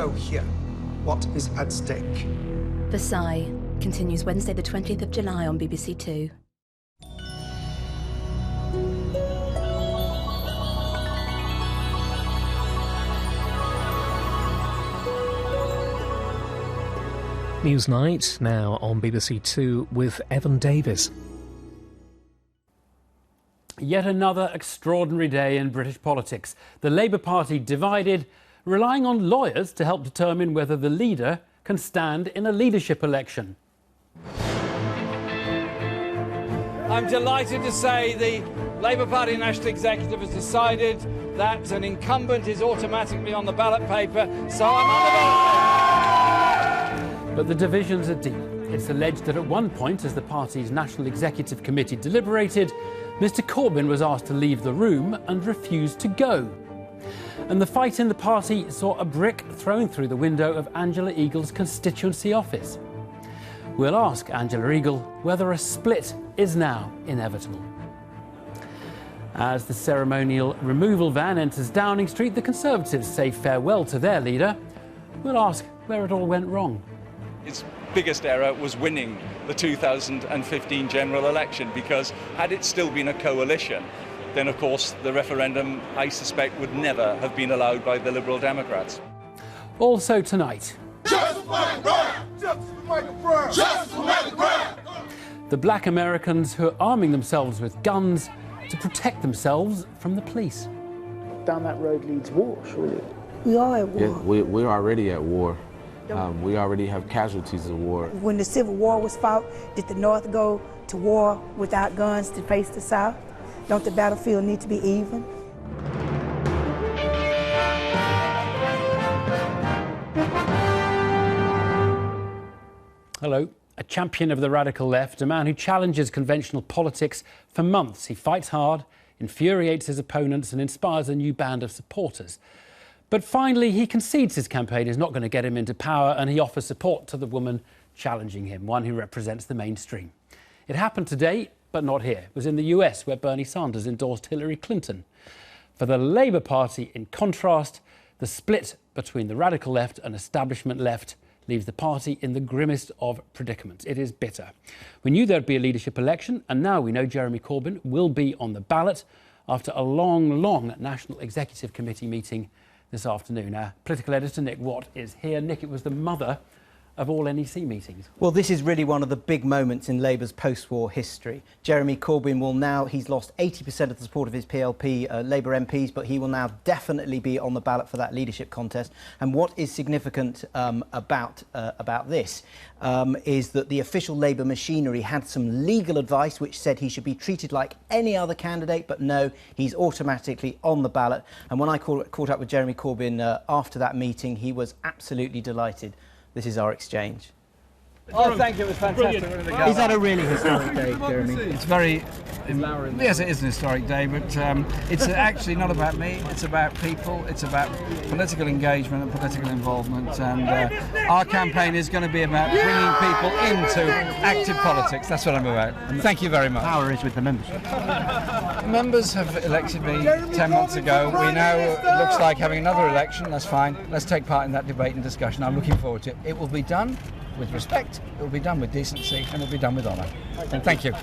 know here what is at stake. Versailles continues Wednesday the 20th of July on BBC Two. Newsnight now on BBC Two with Evan Davis. Yet another extraordinary day in British politics. The Labour Party divided, relying on lawyers to help determine whether the leader can stand in a leadership election. I'm delighted to say the Labour Party National Executive has decided that an incumbent is automatically on the ballot paper, so I'm on the ballot paper. But the divisions are deep. It's alleged that at one point, as the party's National Executive Committee deliberated, Mr Corbyn was asked to leave the room and refused to go. And the fight in the party saw a brick thrown through the window of Angela Eagle's constituency office. We'll ask Angela Eagle whether a split is now inevitable. As the ceremonial removal van enters Downing Street, the Conservatives say farewell to their leader. We'll ask where it all went wrong. Its biggest error was winning the 2015 general election, because had it still been a coalition, then of course the referendum, I suspect, would never have been allowed by the Liberal Democrats. Also tonight, Justice for Michael Brown! Justice for Michael Brown! Justice for Michael Brown! the black Americans who are arming themselves with guns to protect themselves from the police. Down that road leads war, surely. We are at war. Yeah, we're already at war. We already have casualties of war. When the Civil War was fought, did the North go to war without guns to face the South? Don't the battlefield need to be even? Hello. A champion of the radical left, a man who challenges conventional politics for months. He fights hard, infuriates his opponents and inspires a new band of supporters. But finally, he concedes his campaign is not going to get him into power, and he offers support to the woman challenging him, one who represents the mainstream. It happened today, but not here. It was in the US, where Bernie Sanders endorsed Hillary Clinton. For the Labour Party, in contrast, the split between the radical left and establishment left leaves the party in the grimmest of predicaments. It is bitter. We knew there'd be a leadership election, and now we know Jeremy Corbyn will be on the ballot after a long National Executive Committee meeting this afternoon. Our political editor Nick Watt is here. Nick, it was the mother of all NEC meetings. Well, this is really one of the big moments in Labour's post-war history. Jeremy Corbyn will now, he's lost 80% of the support of his PLP Labour MPs, but he will now definitely be on the ballot for that leadership contest. And what is significant about this is that the official Labour machinery had some legal advice which said he should be treated like any other candidate, but no, he's automatically on the ballot. And when I caught up with Jeremy Corbyn after that meeting, he was absolutely delighted. This is our exchange. Oh, thank you. It was fantastic. Is that a really historic day, Jeremy? It's very... Yes, it is an historic day, but it's actually not about me. It's about people. It's about political engagement and political involvement. And our campaign is going to be about bringing people into active politics. That's what I'm about. And thank you very much. Power is with the membership. Members have elected me 10 months ago. We now, it looks like, having another election. That's fine. Let's take part in that debate and discussion. I'm looking forward to it. It will be done with respect, it will be done with decency, and it will be done with honour. And thank you.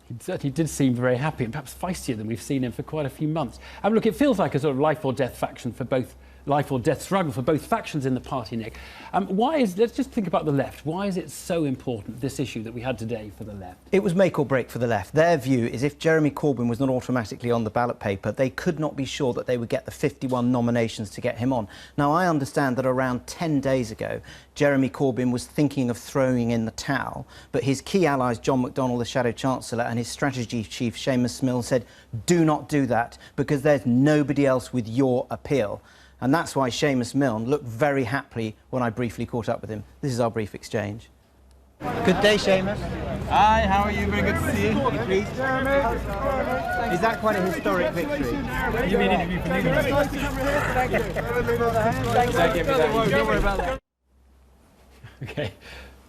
He certainly did seem very happy and perhaps feistier than we've seen him for quite a few months. Look, it feels like a sort of life or death faction for both, life or death struggle for both factions in the party, Nick. Let's just think about the left. Why is it so important, this issue that we had today for the left? It was make or break for the left. Their view is if Jeremy Corbyn was not automatically on the ballot paper, they could not be sure that they would get the 51 nominations to get him on. Now, I understand that around 10 days ago, Jeremy Corbyn was thinking of throwing in the towel, but his key allies, John McDonnell, the Shadow Chancellor, and his strategy chief, Seamus Milne, said, do not do that, because there's nobody else with your appeal. And that's why Seamus Milne looked very happy when I briefly caught up with him. This is our brief exchange. Good day, Seamus. Hi, how are you? Very good to see you. Is that quite a historic victory? You mean interview for Newsnight? Don't worry about that. OK.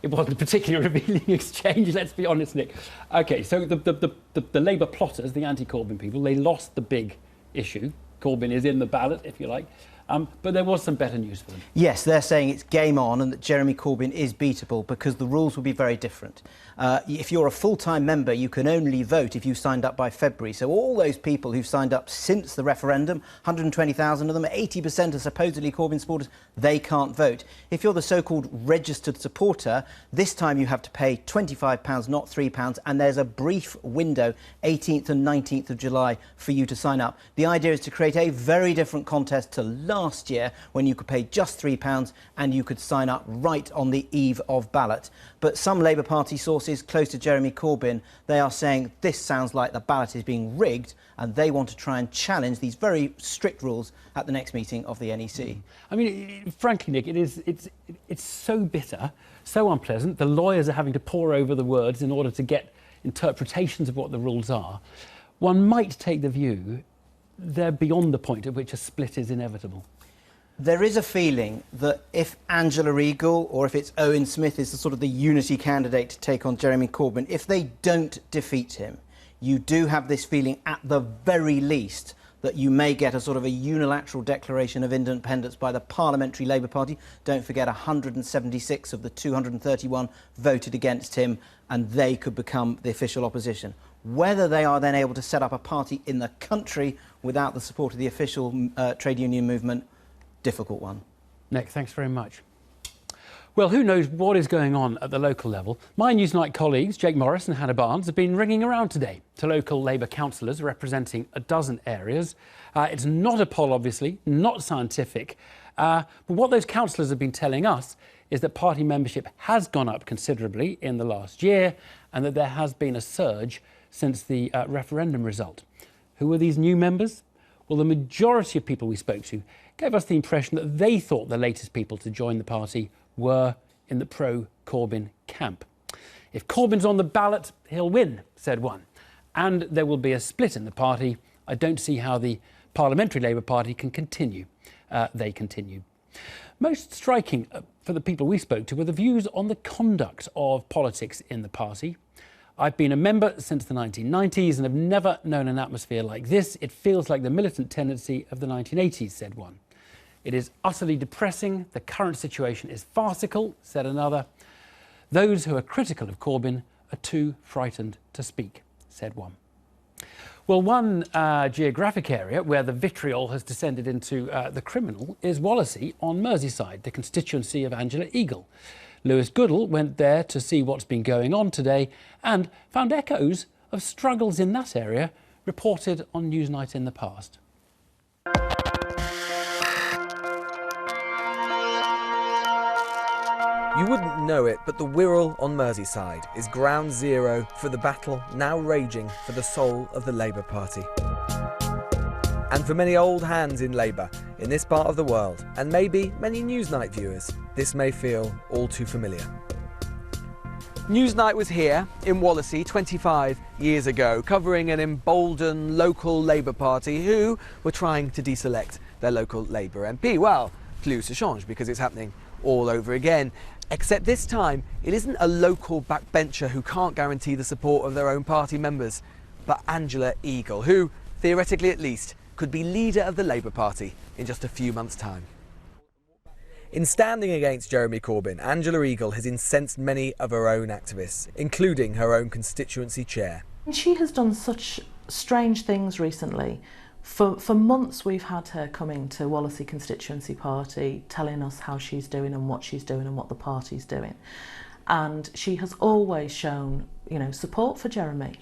It wasn't a particularly revealing exchange, let's be honest, Nick. OK, so the Labour plotters, the anti-Corbyn people, they lost the big issue. Corbyn is in the ballot, if you like. But there was some better news for them. Yes, they're saying it's game on and that Jeremy Corbyn is beatable because the rules will be very different. If you're a full-time member, you can only vote if you signed up by February. So all those people who've signed up since the referendum, 120,000 of them, 80% are supposedly Corbyn supporters, they can't vote. If you're the so-called registered supporter, this time you have to pay £25, not £3, and there's a brief window, 18th and 19th of July, for you to sign up. The idea is to create a very different contest to last year, when you could pay just £3 and you could sign up right on the eve of ballot. But some Labour Party sources close to Jeremy Corbyn, they are saying this sounds like the ballot is being rigged, and they want to try and challenge these very strict rules at the next meeting of the NEC. I mean, frankly, Nick, it's so bitter, so unpleasant. The lawyers are having to pore over the words in order to get interpretations of what the rules are. One might take the view they're beyond the point at which a split is inevitable. There is a feeling that if Angela Eagle or if it's Owen Smith is the sort of the unity candidate to take on Jeremy Corbyn, if they don't defeat him, you do have this feeling at the very least that you may get a sort of a unilateral declaration of independence by the Parliamentary Labour Party. Don't forget 176 of the 231 voted against him, and they could become the official opposition. Whether they are then able to set up a party in the country without the support of the official trade union movement, difficult one. Nick, thanks very much. Well, who knows what is going on at the local level? My Newsnight colleagues, Jake Morris and Hannah Barnes, have been ringing around today to local Labour councillors representing a dozen areas. It's not a poll, obviously, not scientific. But what those councillors have been telling us is that party membership has gone up considerably in the last year and that there has been a surge since the referendum result. Who are these new members? Well, the majority of people we spoke to gave us the impression that they thought the latest people to join the party were in the pro-Corbyn camp. If Corbyn's on the ballot, he'll win, said one. And there will be a split in the party. I don't see how the Parliamentary Labour Party can continue. They continue. Most striking for the people we spoke to were the views on the conduct of politics in the party. I've been a member since the 1990s and have never known an atmosphere like this. It feels like the militant tendency of the 1980s, said one. It is utterly depressing. The current situation is farcical, said another. Those who are critical of Corbyn are too frightened to speak, said one. Well, one geographic area where the vitriol has descended into the criminal is Wallasey on Merseyside, the constituency of Angela Eagle. Lewis Goodall went there to see what's been going on today and found echoes of struggles in that area reported on Newsnight in the past. You wouldn't know it, but the Wirral on Merseyside is ground zero for the battle now raging for the soul of the Labour Party. And for many old hands in Labour in this part of the world, and maybe many Newsnight viewers, this may feel all too familiar. Newsnight was here in Wallasey 25 years ago, covering an emboldened local Labour Party who were trying to deselect their local Labour MP. Well, plus ça change, because it's happening all over again. Except this time, it isn't a local backbencher who can't guarantee the support of their own party members, but Angela Eagle, who, theoretically at least, could be leader of the Labour Party in just a few months' time. In standing against Jeremy Corbyn, Angela Eagle has incensed many of her own activists, including her own constituency chair. She has done such strange things recently. For months we've had her coming to Wallasey Constituency Party telling us how she's doing and what she's doing and what the party's doing. And she has always shown, support for Jeremy.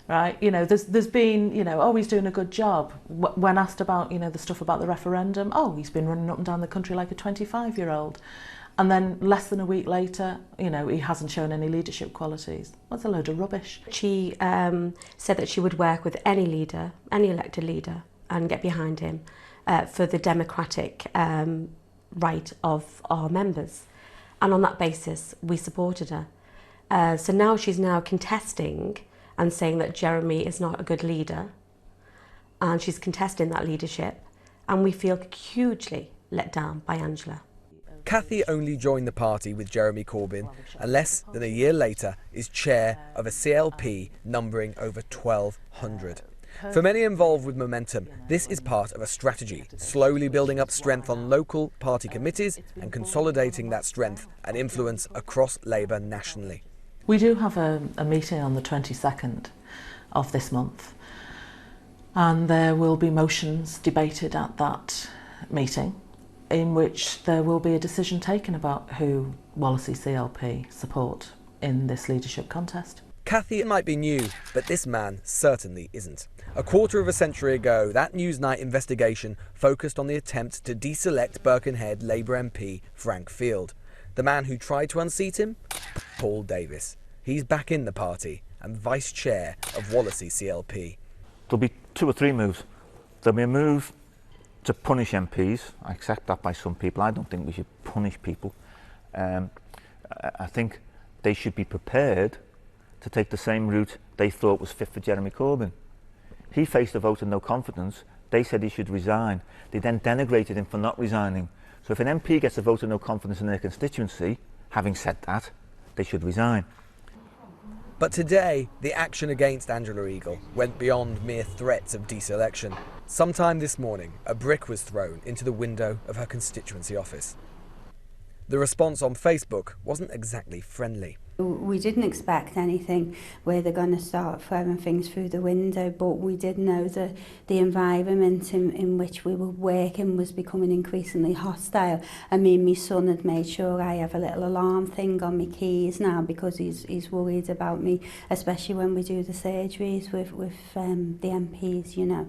Right, there's been, oh, he's doing a good job. When asked about, the stuff about the referendum, oh, he's been running up and down the country like a 25-year-old. And then less than a week later, he hasn't shown any leadership qualities. That's a load of rubbish. She said that she would work with any leader, any elected leader, and get behind him for the democratic right of our members. And on that basis, we supported her. So now she's contesting and saying that Jeremy is not a good leader, and she's contesting that leadership, and we feel hugely let down by Angela. Cathy only joined the party with Jeremy Corbyn and less than a year later is chair of a CLP numbering over 1,200. For many involved with Momentum, this is part of a strategy, slowly building up strength on local party committees and consolidating that strength and influence across Labour nationally. We do have a meeting on the 22nd of this month, and there will be motions debated at that meeting in which there will be a decision taken about who Wallasey CLP support in this leadership contest. Cathy might be new, but this man certainly isn't. A quarter of a century ago, that Newsnight investigation focused on the attempt to deselect Birkenhead Labour MP Frank Field. The man who tried to unseat him? Paul Davis. He's back in the party and vice chair of Wallasey CLP. There'll be 2 or 3 moves. There'll be a move to punish MPs. I accept that by some people. I don't think we should punish people. I think they should be prepared to take the same route they thought was fit for Jeremy Corbyn. He faced a vote of no confidence. They said he should resign. They then denigrated him for not resigning. So if an MP gets a vote of no confidence in their constituency, having said that, they should resign. But today, the action against Angela Eagle went beyond mere threats of deselection. Sometime this morning, a brick was thrown into the window of her constituency office. The response on Facebook wasn't exactly friendly. We didn't expect anything where they're going to start throwing things through the window, but we did know that the environment in which we were working was becoming increasingly hostile. I mean, my son had made sure I have a little alarm thing on my keys now because he's worried about me, especially when we do the surgeries with the MPs, you know.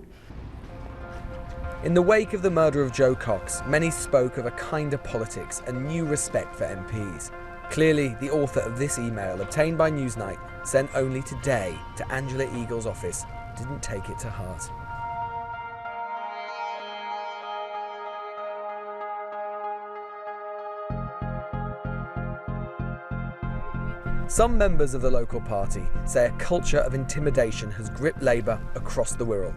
In the wake of the murder of Joe Cox, many spoke of a kinder politics and new respect for MPs. Clearly, the author of this email, obtained by Newsnight, sent only today to Angela Eagle's office, didn't take it to heart. Some members of the local party say a culture of intimidation has gripped Labour across the Wirral.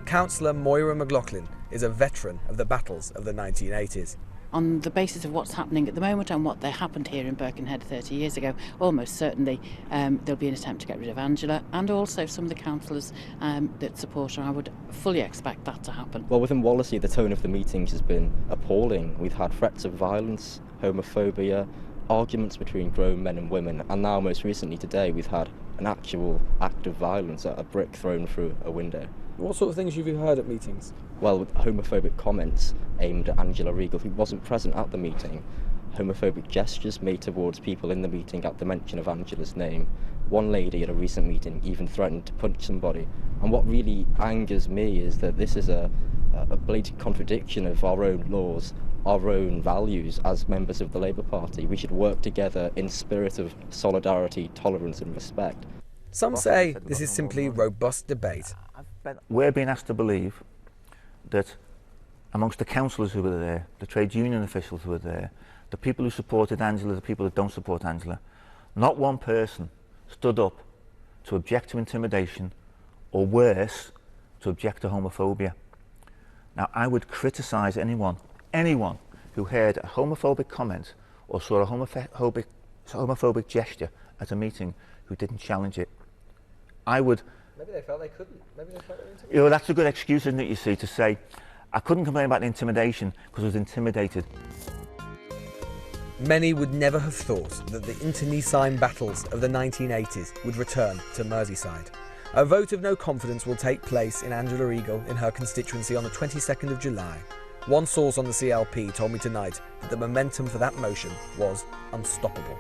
Councillor Moira McLaughlin is a veteran of the battles of the 1980s. On the basis of what's happening at the moment and what happened here in Birkenhead 30 years ago, almost certainly there'll be an attempt to get rid of Angela and also some of the councillors that support her. I would fully expect that to happen. Well, within Wallasey, the tone of the meetings has been appalling. We've had threats of violence, homophobia, arguments between grown men and women, and now most recently today we've had an actual act of violence, a brick thrown through a window. What sort of things have you heard at meetings? Well, with homophobic comments aimed at Angela Eagle, who wasn't present at the meeting, homophobic gestures made towards people in the meeting at the mention of Angela's name. One lady at a recent meeting even threatened to punch somebody. And what really angers me is that this is a blatant contradiction of our own laws, our own values as members of the Labour Party. We should work together in spirit of solidarity, tolerance and respect. Some say this is simply robust debate. We're being asked to believe that amongst the councillors who were there, the trade union officials who were there, the people who supported Angela, the people that don't support Angela, not one person stood up to object to intimidation or worse, to object to homophobia. Now, I would criticise anyone who heard a homophobic comment or saw a homophobic gesture at a meeting who didn't challenge it. I would... Maybe they felt they couldn't. Maybe they felt they were intimidated. You know, that's a good excuse, isn't it, you see, to say, I couldn't complain about the intimidation because I was intimidated. Many would never have thought that the internecine battles of the 1980s would return to Merseyside. A vote of no confidence will take place in Angela Eagle in her constituency on the 22nd of July. One source on the CLP told me tonight that the momentum for that motion was unstoppable.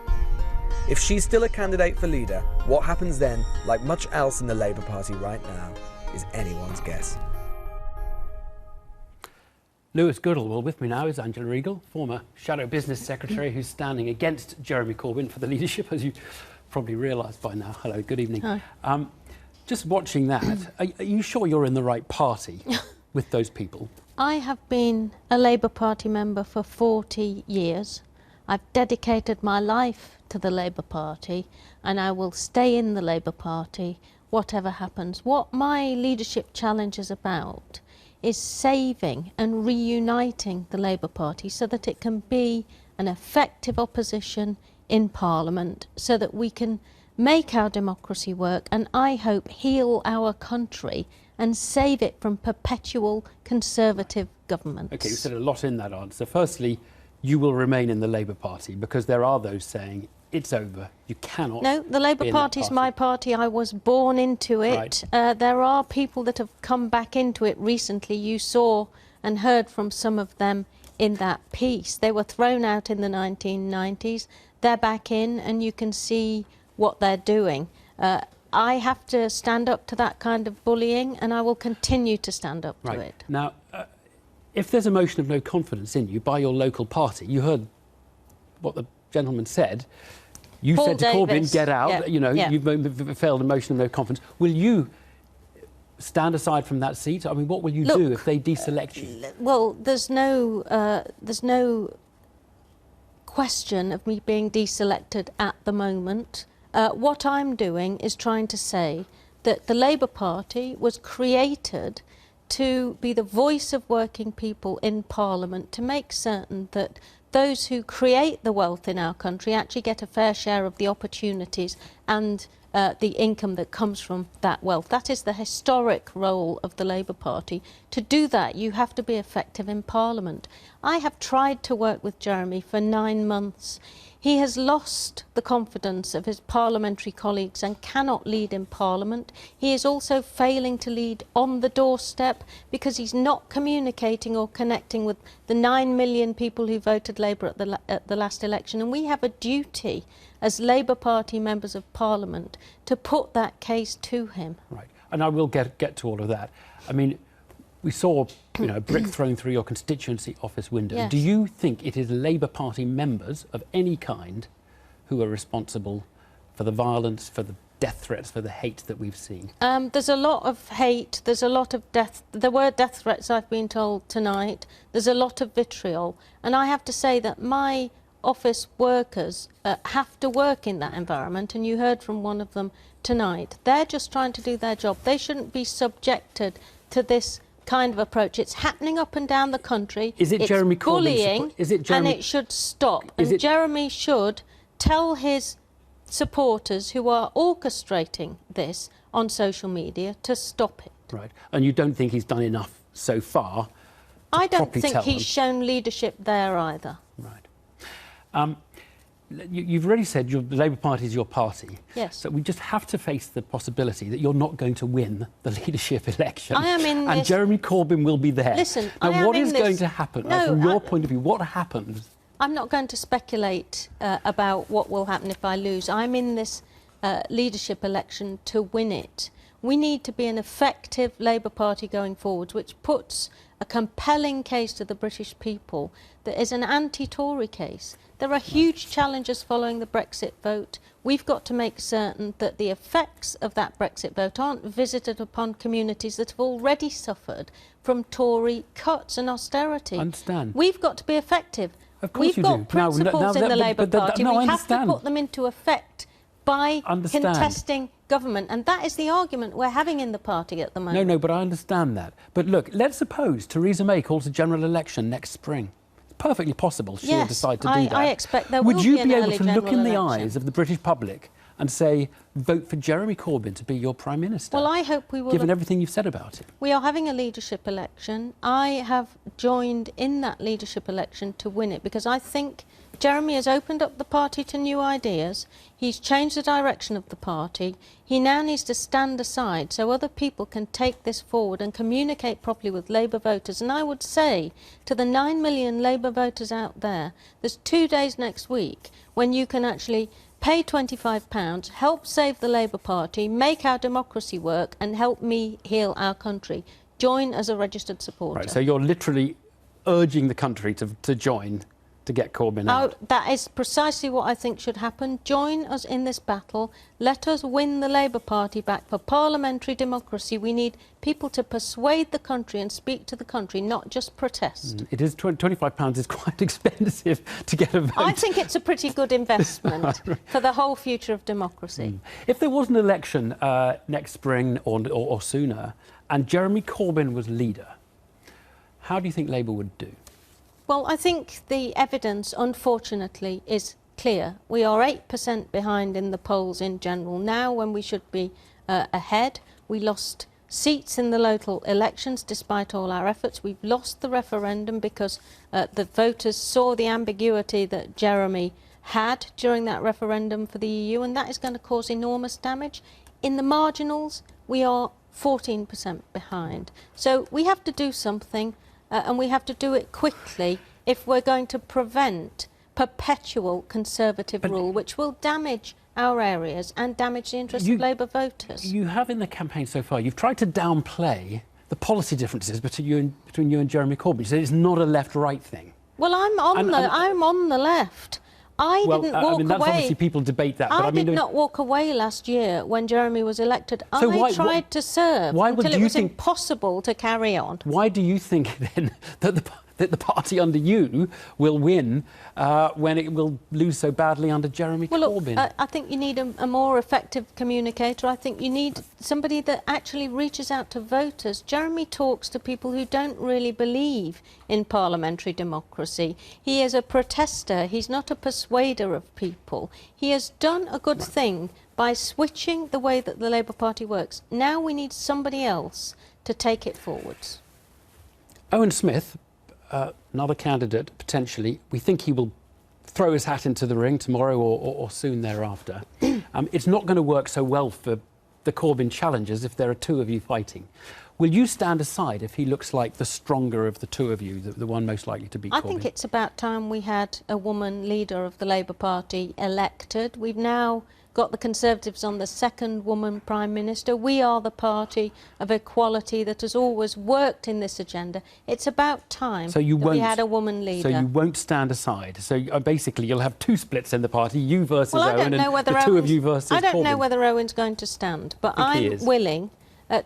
If she's still a candidate for leader, what happens then, like much else in the Labour Party right now, is anyone's guess. Lewis Goodall. Well, with me now is Angela Eagle, former Shadow Business Secretary who's standing against Jeremy Corbyn for the leadership, as you probably realised by now. Hello, good evening. Hi. Just watching that, are you sure you're in the right party with those people? I have been a Labour Party member for 40 years. I've dedicated my life to the Labour Party and I will stay in the Labour Party whatever happens. What my leadership challenge is about is saving and reuniting the Labour Party so that it can be an effective opposition in Parliament, so that we can make our democracy work, and I hope heal our country and save it from perpetual Conservative governments. OK, you said a lot in that answer. Firstly, you will remain in the Labour Party because there are those saying it's over, you cannot. No, the Labour Party is my party. I was born into it. Right. There are people that have come back into it recently. You saw and heard from some of them in that piece. They were thrown out in the 1990s. They're back in, and you can see what they're doing. I have to stand up to that kind of bullying, and I will continue to stand up to it. Now, if there's a motion of no confidence in you by your local party, you heard what the gentleman said. You Paul said to Davis. Corbyn, get out. Yeah. You know, yeah. you've failed a motion of no confidence. Will you stand aside from that seat? I mean, what will you do if they deselect you? Well, there's no question of me being deselected at the moment. What I'm doing is trying to say that the Labour Party was created to be the voice of working people in Parliament, to make certain that those who create the wealth in our country actually get a fair share of the opportunities and the income that comes from that wealth. That is the historic role of the Labour Party. To do that, you have to be effective in Parliament. I have tried to work with Jeremy for 9 months. He has lost the confidence of his parliamentary colleagues and cannot lead in Parliament. He is also failing to lead on the doorstep because he's not communicating or connecting with the 9 million people who voted Labour at the last election. And we have a duty as Labour Party members of Parliament to put that case to him. Right, and I will get to all of that. I mean, we saw, you know, a brick thrown through your constituency office window. Yes. Do you think it is Labour Party members of any kind who are responsible for the violence, for the death threats, for the hate that we've seen? There's a lot of hate, there's a lot of death. There were death threats, I've been told, tonight. There's a lot of vitriol. And I have to say that my office workers have to work in that environment, and you heard from one of them tonight. They're just trying to do their job. They shouldn't be subjected to this kind of approach. It's happening up and down the country. Is it it's Jeremy Corbyn's bullying, and it should stop. And Jeremy should tell his supporters who are orchestrating this on social media to stop it. Right, and you don't think he's done enough so far? I don't think he's shown leadership there either. Right. You've already said the Labour Party is your party. Yes. So we just have to face the possibility that you're not going to win the leadership election. I am in and this... Jeremy Corbyn will be there. Listen, now, what is going to happen? From your point of view, what happens? I'm not going to speculate about what will happen if I lose. I'm in this leadership election to win it. We need to be an effective Labour Party going forward, which puts a compelling case to the British people that is an anti-Tory case. There are huge challenges following the Brexit vote. We've got to make certain that the effects of that Brexit vote aren't visited upon communities that have already suffered from Tory cuts and austerity. I understand. We've got to be effective. Of course We've got principles in the Labour Party. We have to put them into effect by contesting government, and that is the argument we're having in the party at the moment. No, but I understand that. But look, let's suppose Theresa May calls a general election next spring. It's perfectly possible she'll decide to do that. I expect there will be an Would you be early able to look in the election. eyes of the British public and say, vote for Jeremy Corbyn to be your Prime Minister? Well, I hope we will. Given everything you've said about it. We are having a leadership election. I have joined in that leadership election to win it because I think Jeremy has opened up the party to new ideas. He's changed the direction of the party. He now needs to stand aside so other people can take this forward and communicate properly with Labour voters. And I would say to the 9 million Labour voters out there, there's 2 days next week when you can actually pay £25, help save the Labour Party, make our democracy work and help me heal our country. Join as a registered supporter. Right, so you're literally urging the country to join to get Corbyn out. That is precisely what I think should happen. Join us in this battle. Let us win the Labour Party back for parliamentary democracy. We need people to persuade the country and speak to the country, not just protest. It is £25 is quite expensive to get a vote. I think it's a pretty good investment for the whole future of democracy. If there was an election next spring or sooner and Jeremy Corbyn was leader, how do you think Labour would do? Well, I think the evidence, unfortunately, is clear. We are 8% behind in the polls in general now when we should be ahead. We lost seats in the local elections despite all our efforts. We've lost the referendum because the voters saw the ambiguity that Jeremy had during that referendum for the EU, and that is going to cause enormous damage. In the marginals, we are 14% behind. So we have to do something, and we have to do it quickly if we're going to prevent perpetual Conservative rule, which will damage our areas and damage the interests of Labour voters. You have in the campaign so far, you've tried to downplay the policy differences between you and Jeremy Corbyn. You said it's not a left-right thing. Well, I'm on the left. I didn't walk that's away. Obviously people debate that. But I did not walk away last year when Jeremy was elected. So I tried to serve until it was impossible to carry on. Why do you think then that the party under you will win when it will lose so badly under Jeremy Corbyn? Look, I think you need a more effective communicator. I think you need somebody that actually reaches out to voters. Jeremy talks to people who don't really believe in parliamentary democracy. He is a protester. He's not a persuader of people. He has done a good thing by switching the way that the Labour Party works. Now we need somebody else to take it forwards. Owen Smith, another candidate, potentially. We think he will throw his hat into the ring tomorrow or soon thereafter. It's not going to work so well for the Corbyn challengers if there are two of you fighting. Will you stand aside if he looks like the stronger of the two of you, the one most likely to beat Corbyn? I think it's about time we had a woman leader of the Labour Party elected. We've now got the Conservatives on the second woman Prime Minister. We are the party of equality that has always worked in this agenda. It's about time that we had a woman leader. So you won't stand aside. So basically you'll have two splits in the party, you versus Owen and the two of you versus Corbyn. I don't know whether Owen's going to stand, but I'm willing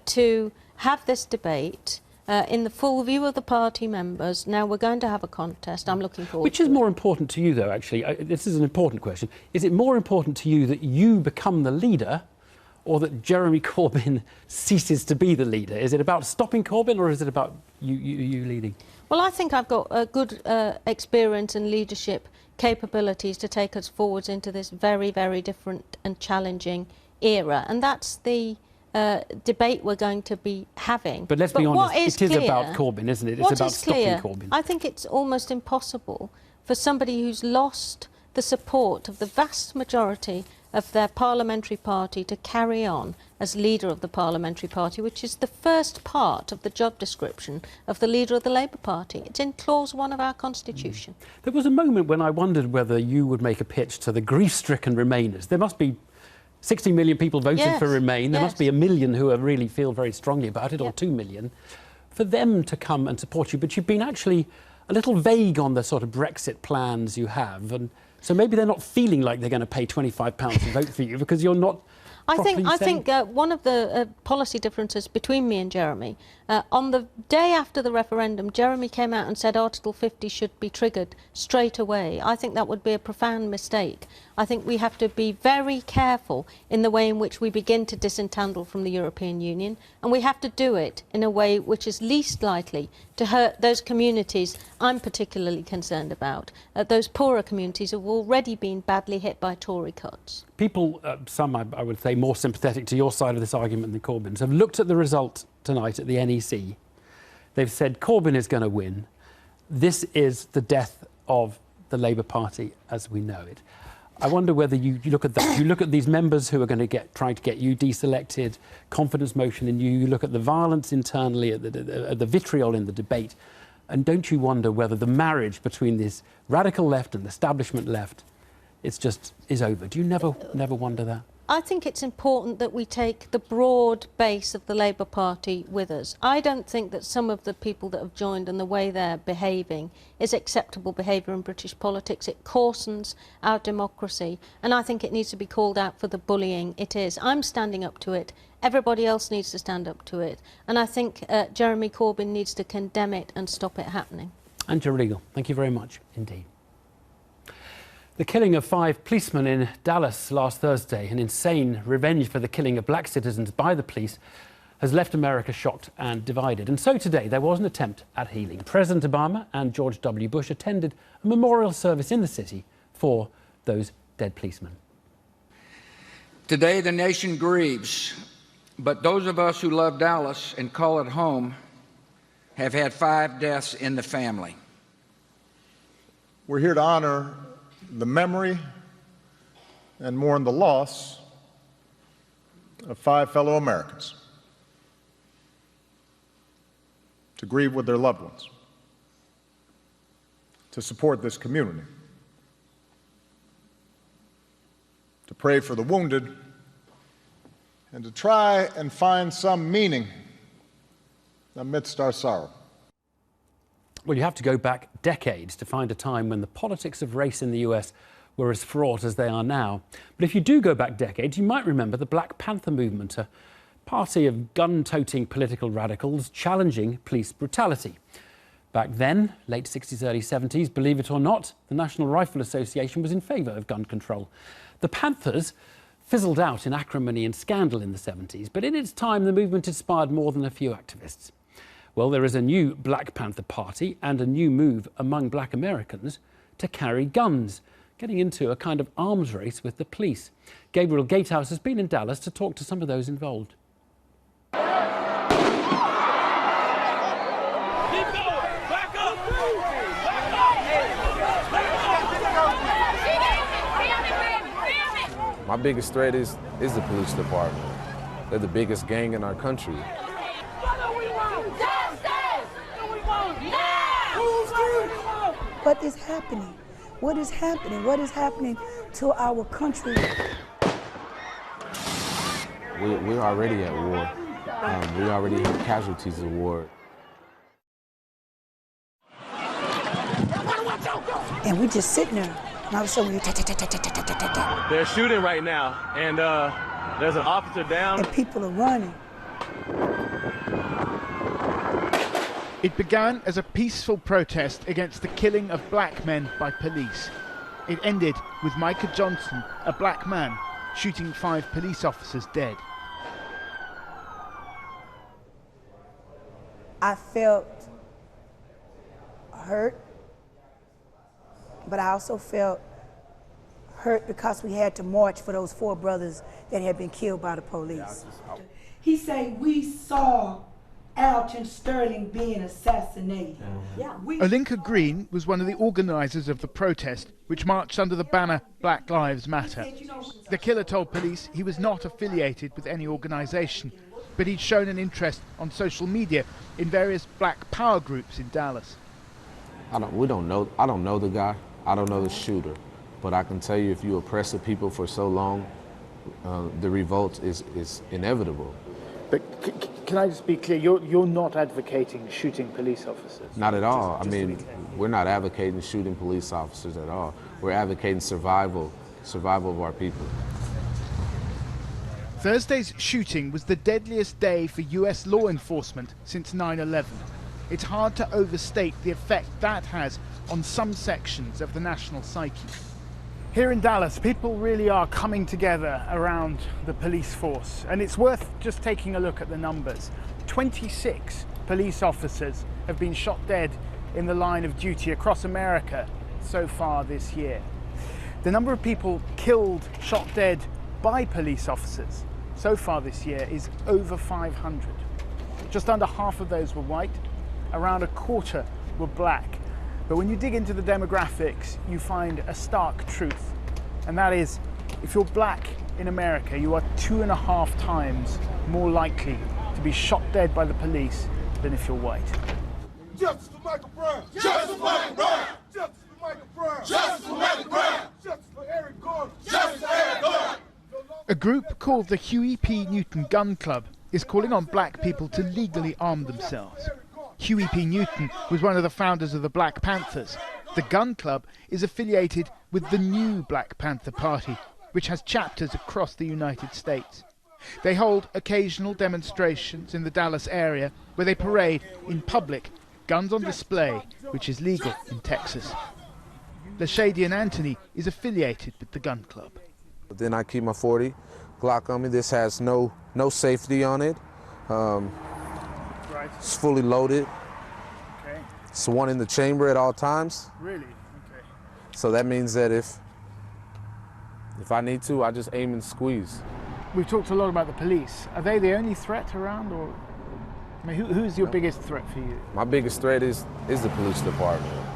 to have this debate in the full view of the party members. Now we're going to have a contest. I'm looking forward to it. Which is more important to you, though, actually? This is an important question. Is it more important to you that you become the leader or that Jeremy Corbyn ceases to be the leader? Is it about stopping Corbyn or is it about you leading? Well, I think I've got a good experience and leadership capabilities to take us forwards into this very, very different and challenging era. And that's the debate we're going to be having. But let's be honest, it is about Corbyn, isn't it? It's about stopping Corbyn. I think it's almost impossible for somebody who's lost the support of the vast majority of their parliamentary party to carry on as leader of the parliamentary party, which is the first part of the job description of the leader of the Labour Party. It's in clause 1 of our constitution. There was a moment when I wondered whether you would make a pitch to the grief-stricken Remainers. There must be 60 million people voted for Remain. There must be 1 million who really feel very strongly about it, or 2 million, for them to come and support you. But you've been actually a little vague on the sort of Brexit plans you have. And so maybe they're not feeling like they're going to pay £25 to vote for you because you're not I think one of the policy differences between me and Jeremy, on the day after the referendum, Jeremy came out and said Article 50 should be triggered straight away. I think that would be a profound mistake. I think we have to be very careful in the way in which we begin to disentangle from the European Union, and we have to do it in a way which is least likely to hurt those communities I'm particularly concerned about, those poorer communities who have already been badly hit by Tory cuts. People, some I would say more sympathetic to your side of this argument than Corbyn's, have looked at the result tonight at the NEC. They've said Corbyn is going to win. This is the death of the Labour Party as we know it. I wonder whether you look at that. You look at these members who are going to trying to get you deselected, confidence motion in you. You look at the violence internally, at the vitriol in the debate, and don't you wonder whether the marriage between this radical left and the establishment left is over? Do you never wonder that? I think it's important that we take the broad base of the Labour Party with us. I don't think that some of the people that have joined and the way they're behaving is acceptable behaviour in British politics. It coarsens our democracy, and I think it needs to be called out for the bullying it is. I'm standing up to it. Everybody else needs to stand up to it. And I think Jeremy Corbyn needs to condemn it and stop it happening. Angela Regal, thank you very much indeed. The killing of 5 policemen in Dallas last Thursday, an insane revenge for the killing of black citizens by the police, has left America shocked and divided. And so today there was an attempt at healing. President Obama and George W. Bush attended a memorial service in the city for those dead policemen. Today, the nation grieves, but those of us who love Dallas and call it home have had 5 deaths in the family. We're here to honor the memory and mourn the loss of 5 fellow Americans, to grieve with their loved ones, to support this community, to pray for the wounded, and to try and find some meaning amidst our sorrow. Well, you have to go back decades to find a time when the politics of race in the US were as fraught as they are now. But if you do go back decades, you might remember the Black Panther movement, a party of gun-toting political radicals challenging police brutality. Back then, late 60s, early 70s, believe it or not, the National Rifle Association was in favour of gun control. The Panthers fizzled out in acrimony and scandal in the 70s, but in its time the movement inspired more than a few activists. Well, there is a new Black Panther Party and a new move among black Americans to carry guns, getting into a kind of arms race with the police. Gabriel Gatehouse has been in Dallas to talk to some of those involved. My biggest threat is the police department. They're the biggest gang in our country. What is happening? What is happening? What is happening to our country? We're already at war. We already have casualties of war. And we just sitting there. And all of a sudden, they're shooting right now, and there's an officer down. And people are running. It began as a peaceful protest against the killing of black men by police. It ended with Micah Johnson, a black man, shooting 5 police officers dead. I felt hurt, but I also felt hurt because we had to march for those 4 brothers that had been killed by the police. He said, we saw Alton Sterling being assassinated. Olinka Green was one of the organisers of the protest, which marched under the banner Black Lives Matter. The killer told police he was not affiliated with any organisation, but he'd shown an interest on social media in various black power groups in Dallas. I don't know the guy. I don't know the shooter. But I can tell you, if you oppress the people for so long, the revolt is inevitable. But can I just be clear, you're not advocating shooting police officers? Not at all. I mean, we're not advocating shooting police officers at all. We're advocating survival of our people. Thursday's shooting was the deadliest day for US law enforcement since 9/11. It's hard to overstate the effect that has on some sections of the national psyche. Here in Dallas, people really are coming together around the police force, and it's worth just taking a look at the numbers. 26 police officers have been shot dead in the line of duty across America so far this year. The number of people killed, shot dead by police officers so far this year is over 500. Just under half of those were white, around a quarter were black. But when you dig into the demographics, you find a stark truth, and that is, if you're black in America, you are 2.5 times more likely to be shot dead by the police than if you're white. Justice for Michael Brown! Justice for Michael Brown! Justice for Michael Brown! Justice for Michael Brown! Justice for Eric Gordon! Justice for Eric Gordon! A group called the Huey P. Newton Gun Club is calling on black people to legally arm themselves. Huey P. Newton was one of the founders of the Black Panthers. The Gun Club is affiliated with the new Black Panther Party, which has chapters across the United States. They hold occasional demonstrations in the Dallas area where they parade in public, guns on display, which is legal in Texas. Lashadian Anthony is affiliated with the Gun Club. Then I keep my 40 Glock on me. This has no safety on it. It's fully loaded. Okay. It's one in the chamber at all times. Really? Okay. So that means that if If I need to, I just aim and squeeze. We've talked a lot about the police. Are they the only threat around, or I mean, who's your biggest threat for you? My biggest threat is the police department.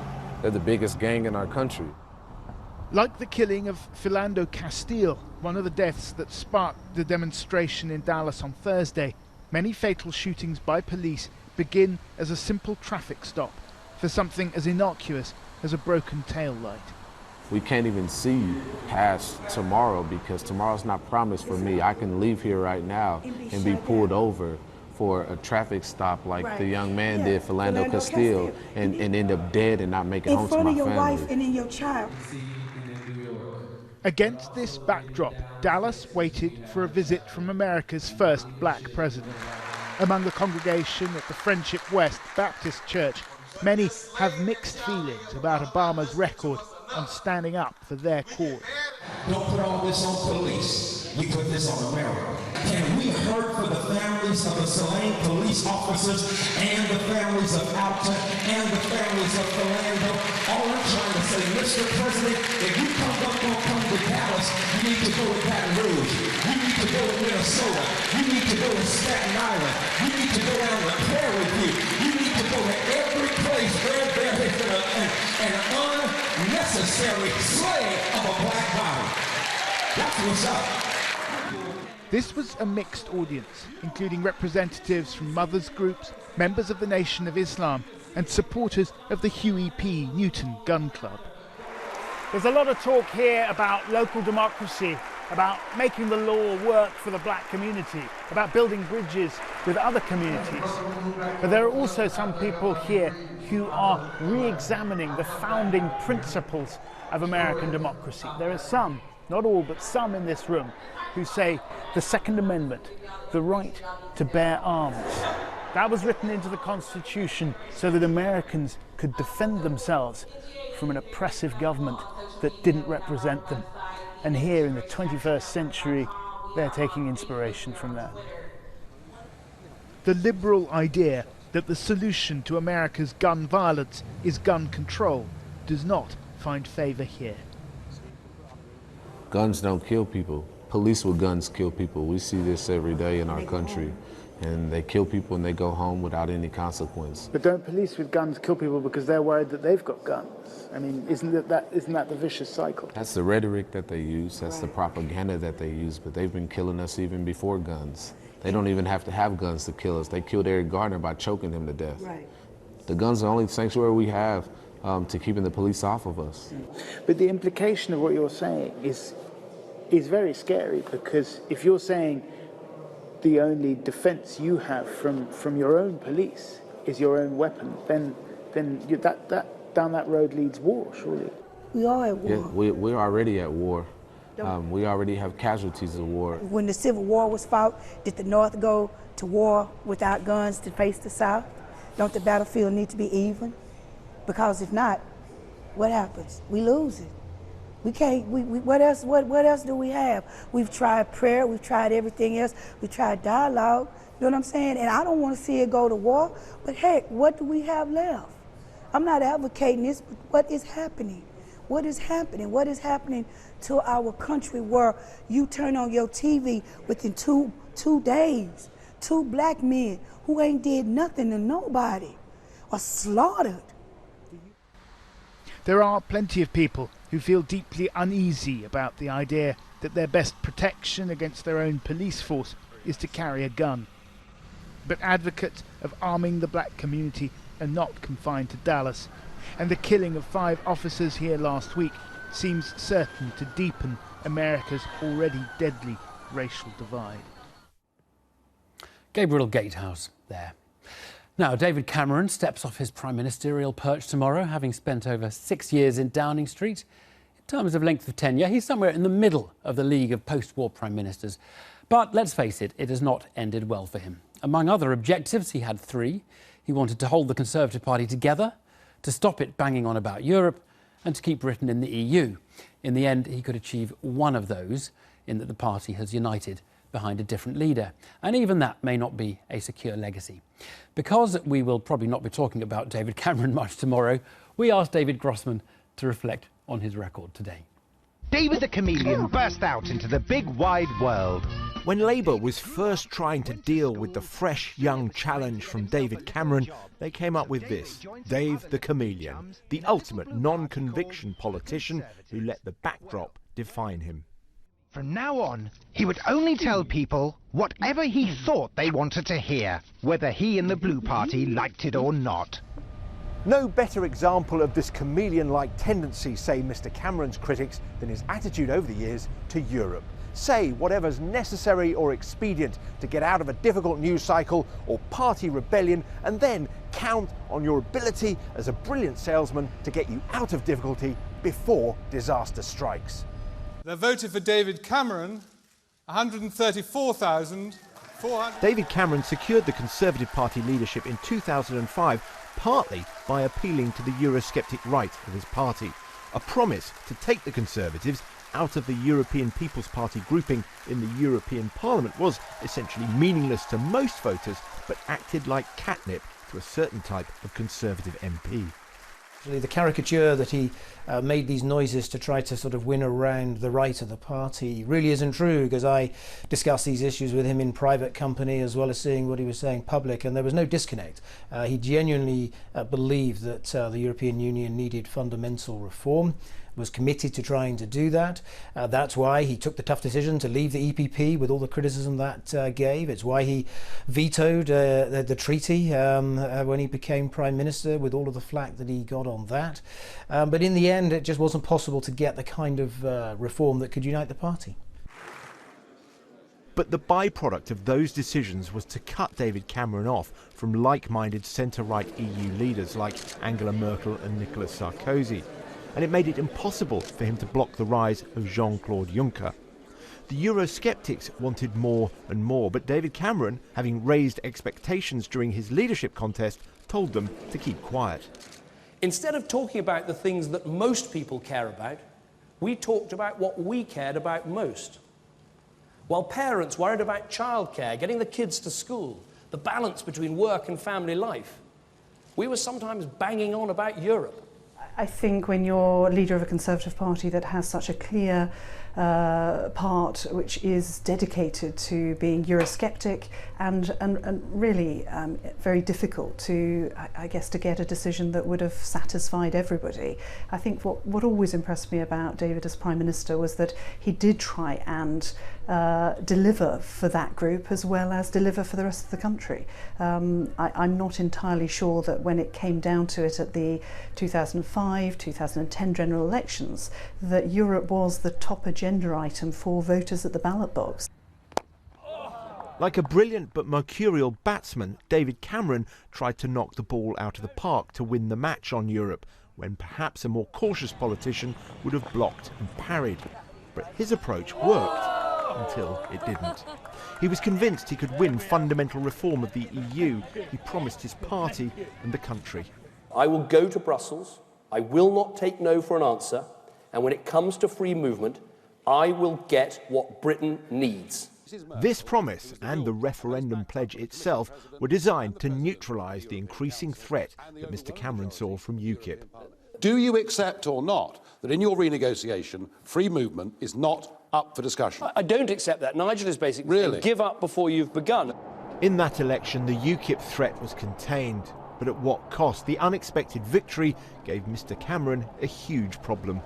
They're the biggest gang in our country. Like the killing of Philando Castile, one of the deaths that sparked the demonstration in Dallas on Thursday, many fatal shootings by police begin as a simple traffic stop for something as innocuous as a broken tail light. We can't even see past tomorrow because tomorrow's not promised for me. I can leave here right now and be pulled over for a traffic stop like the young man did, Philando Castile, and end up dead and not make it home to my family. In front of your wife and in your child. Against this backdrop, Dallas waited for a visit from America's first black president. Among the congregation at the Friendship West Baptist Church, many have mixed feelings about Obama's record on standing up for their cause. Don't put all this on police. We put this on America. Can we hurt for the families of the slain police officers and the families of Alton and the families of Philando? All I'm trying to say, Mr. President, if you come to Dallas, you need to go to Baton Rouge. You need to go to Minnesota. You need to go to Staten Island. You need to go down to Prairie View. You need to go to every place where there has been an unnecessary slaying of a black body. That's what's up. This was a mixed audience, including representatives from mothers' groups, members of the Nation of Islam, and supporters of the Huey P. Newton Gun Club. There's a lot of talk here about local democracy, about making the law work for the black community, about building bridges with other communities. But there are also some people here who are re-examining the founding principles of American democracy. There are some, not all, but some in this room, who say the Second Amendment, the right to bear arms, that was written into the Constitution so that Americans could defend themselves from an oppressive government that didn't represent them. And here in the 21st century, they're taking inspiration from that. The liberal idea that the solution to America's gun violence is gun control does not find favour here. Guns don't kill people. Police with guns kill people. We see this every day in our country. And they kill people and they go home without any consequence. But don't police with guns kill people because they're worried that they've got guns? I mean, isn't that the vicious cycle? That's the rhetoric that they use. That's the propaganda that they use. But they've been killing us even before guns. They don't even have to have guns to kill us. They killed Eric Garner by choking him to death. Right. The guns are the only sanctuary we have to keeping the police off of us. But the implication of what you're saying is very scary, because if you're saying the only defense you have from your own police is your own weapon, then that down that road leads war, surely. We are at war. Yeah, we're already at war. We already have casualties of war. When the Civil War was fought, did the North go to war without guns to face the South? Don't the battlefield need to be even? Because if not, what happens? We lose it. We can't, what else do we have? We've tried prayer, we've tried everything else, we've tried dialogue, you know what I'm saying? And I don't want to see it go to war, but heck, what do we have left? I'm not advocating this, but what is happening? What is happening? What is happening to our country where you turn on your TV within two days, 2 black men who ain't did nothing to nobody are slaughtered? There are plenty of people who feel deeply uneasy about the idea that their best protection against their own police force is to carry a gun. But advocates of arming the black community are not confined to Dallas, and the killing of 5 officers here last week seems certain to deepen America's already deadly racial divide. Gabriel Gatehouse there. Now, David Cameron steps off his prime ministerial perch tomorrow, having spent over 6 years in Downing Street. In terms of length of tenure, he's somewhere in the middle of the league of post-war prime ministers. But let's face it, it has not ended well for him. Among other objectives, he had 3. He wanted to hold the Conservative Party together, to stop it banging on about Europe, and to keep Britain in the EU. In the end, he could achieve one of those, in that the party has united behind a different leader. And even that may not be a secure legacy. Because we will probably not be talking about David Cameron much tomorrow, we asked David Grossman to reflect on his record today. David the Chameleon burst out into the big wide world. When Labour was first trying to deal with the fresh young challenge from David Cameron, they came up with this: Dave the Chameleon, the ultimate non-conviction politician who let the backdrop define him. From now on, he would only tell people whatever he thought they wanted to hear, whether he and the Blue Party liked it or not. No better example of this chameleon-like tendency, say Mr Cameron's critics, than his attitude over the years to Europe. Say whatever's necessary or expedient to get out of a difficult news cycle or party rebellion, and then count on your ability as a brilliant salesman to get you out of difficulty before disaster strikes. They voted for David Cameron, 134,400. David Cameron secured the Conservative Party leadership in 2005 partly by appealing to the Eurosceptic right of his party, a promise to take the Conservatives out of the European People's Party grouping in the European Parliament was essentially meaningless to most voters, but acted like catnip to a certain type of Conservative MP. The caricature that he made these noises to try to sort of win around the right of the party really isn't true, because I discussed these issues with him in private company as well as seeing what he was saying public, and there was no disconnect. He genuinely believed that the European Union needed fundamental reform, was committed to trying to do that. That's why he took the tough decision to leave the EPP with all the criticism that gave. It's why he vetoed the treaty when he became Prime Minister, with all of the flack that he got on that. But in the end, it just wasn't possible to get the kind of reform that could unite the party. But the byproduct of those decisions was to cut David Cameron off from like-minded centre-right EU leaders like Angela Merkel and Nicolas Sarkozy. And it made it impossible for him to block the rise of Jean-Claude Juncker. The Eurosceptics wanted more and more, but David Cameron, having raised expectations during his leadership contest, told them to keep quiet. Instead of talking about the things that most people care about, we talked about what we cared about most. While parents worried about childcare, getting the kids to school, the balance between work and family life, we were sometimes banging on about Europe. I think when you're leader of a Conservative Party that has such a clear part which is dedicated to being Eurosceptic and really very difficult to, I guess, to get a decision that would have satisfied everybody. I think what always impressed me about David as Prime Minister was that he did try and deliver for that group as well as deliver for the rest of the country. I'm not entirely sure that when it came down to it at the 2005-2010 general elections that Europe was the top agenda item for voters at the ballot box. Like a brilliant but mercurial batsman, David Cameron tried to knock the ball out of the park to win the match on Europe, when perhaps a more cautious politician would have blocked and parried. But his approach worked until it didn't. He was convinced he could win fundamental reform of the EU. He promised his party and the country. I will go to Brussels. I will not take no for an answer. And when it comes to free movement, I will get what Britain needs. This promise and the referendum pledge itself were designed to neutralise the increasing threat that Mr Cameron saw from UKIP. Do you accept or not that in your renegotiation, free movement is not up for discussion? I don't accept that. Nigel is basically saying, give up before you've begun. In that election, the UKIP threat was contained. But at what cost? The unexpected victory gave Mr Cameron a huge problem.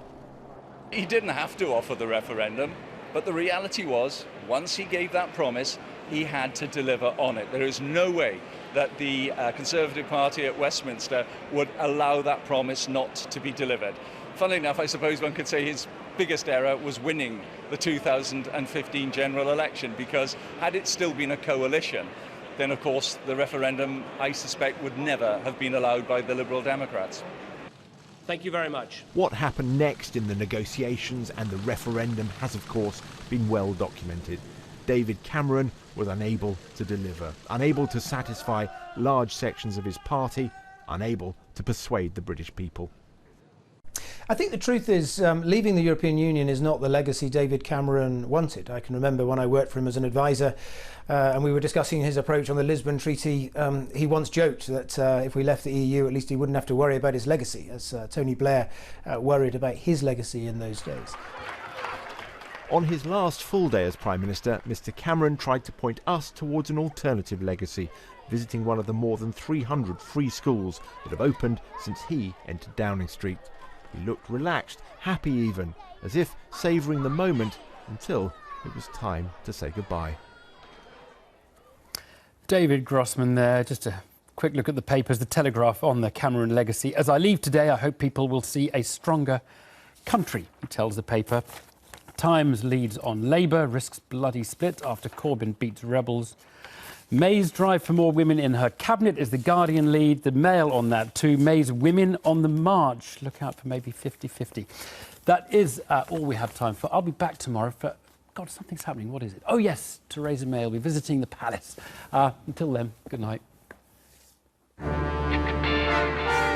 He didn't have to offer the referendum, but the reality was, once he gave that promise, he had to deliver on it. There is no way that the Conservative Party at Westminster would allow that promise not to be delivered. Funnily enough, I suppose one could say his biggest error was winning the 2015 general election, because had it still been a coalition, then of course the referendum, I suspect, would never have been allowed by the Liberal Democrats. Thank you very much. What happened next in the negotiations and the referendum has, of course, been well documented. David Cameron was unable to deliver, unable to satisfy large sections of his party, unable to persuade the British people. I think the truth is leaving the European Union is not the legacy David Cameron wanted. I can remember when I worked for him as an advisor and we were discussing his approach on the Lisbon Treaty. He once joked that if we left the EU, at least he wouldn't have to worry about his legacy, as Tony Blair worried about his legacy in those days. On his last full day as Prime Minister, Mr Cameron tried to point us towards an alternative legacy, visiting one of the more than 300 free schools that have opened since he entered Downing Street. He looked relaxed, happy even, as if savouring the moment until it was time to say goodbye. David Grossman there. Just a quick look at the papers, the Telegraph on the Cameron legacy. As I leave today, I hope people will see a stronger country, he tells the paper. Times leads on Labour, risks bloody split after Corbyn beats rebels. May's drive for more women in her cabinet is the Guardian lead. The Mail on that too. May's women on the march. Look out for maybe 50-50. That is all we have time for. I'll be back tomorrow for... God, something's happening. What is it? Oh, yes, Theresa May will be visiting the palace. Until then, good night.